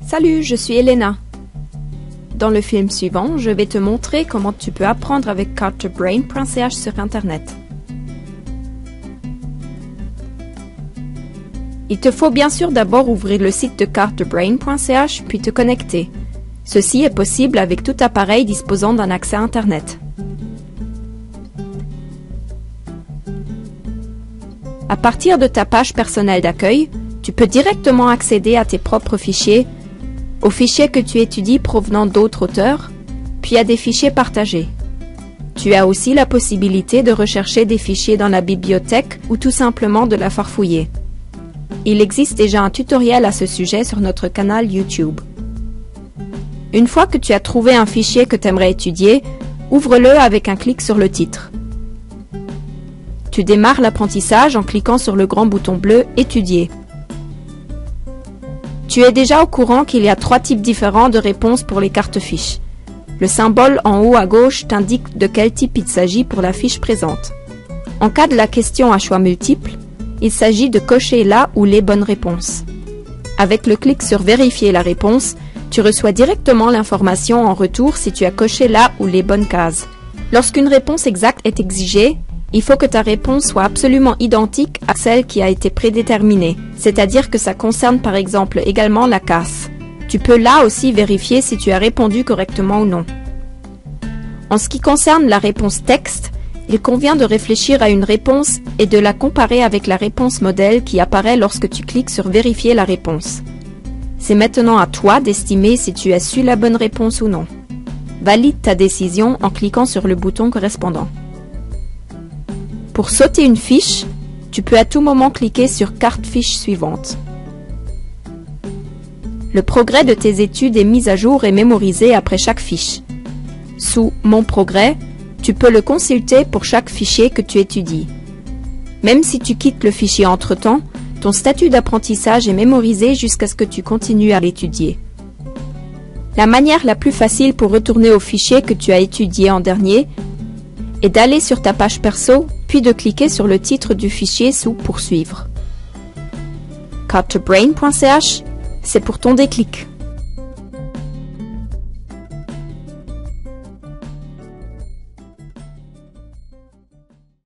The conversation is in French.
Salut, je suis Elena. Dans le film suivant, je vais te montrer comment tu peux apprendre avec cartebrain.ch sur Internet. Il te faut bien sûr d'abord ouvrir le site de cartebrain.ch puis te connecter. Ceci est possible avec tout appareil disposant d'un accès Internet. À partir de ta page personnelle d'accueil, tu peux directement accéder à tes propres fichiers, aux fichiers que tu étudies provenant d'autres auteurs, puis à des fichiers partagés. Tu as aussi la possibilité de rechercher des fichiers dans la bibliothèque ou tout simplement de la farfouiller. Il existe déjà un tutoriel à ce sujet sur notre canal YouTube. Une fois que tu as trouvé un fichier que tu aimerais étudier, ouvre-le avec un clic sur le titre. Tu démarres l'apprentissage en cliquant sur le grand bouton bleu « Étudier ». Tu es déjà au courant qu'il y a 3 types différents de réponses pour les cartes-fiches. Le symbole en haut à gauche t'indique de quel type il s'agit pour la fiche présente. En cas de la question à choix multiples, il s'agit de cocher la ou les bonnes réponses. Avec le clic sur « Vérifier la réponse », tu reçois directement l'information en retour si tu as coché la ou les bonnes cases. Lorsqu'une réponse exacte est exigée, il faut que ta réponse soit absolument identique à celle qui a été prédéterminée, c'est-à-dire que ça concerne par exemple également la case. Tu peux là aussi vérifier si tu as répondu correctement ou non. En ce qui concerne la réponse texte, il convient de réfléchir à une réponse et de la comparer avec la réponse modèle qui apparaît lorsque tu cliques sur Vérifier la réponse. C'est maintenant à toi d'estimer si tu as su la bonne réponse ou non. Valide ta décision en cliquant sur le bouton correspondant. Pour sauter une fiche, tu peux à tout moment cliquer sur Carte fiche suivante. Le progrès de tes études est mis à jour et mémorisé après chaque fiche. Sous Mon progrès, tu peux le consulter pour chaque fichier que tu étudies. Même si tu quittes le fichier entre-temps, ton statut d'apprentissage est mémorisé jusqu'à ce que tu continues à l'étudier. La manière la plus facile pour retourner au fichier que tu as étudié en dernier est d'aller sur ta page perso, puis de cliquer sur le titre du fichier sous Poursuivre. Cartebrain.ch, c'est pour ton déclic.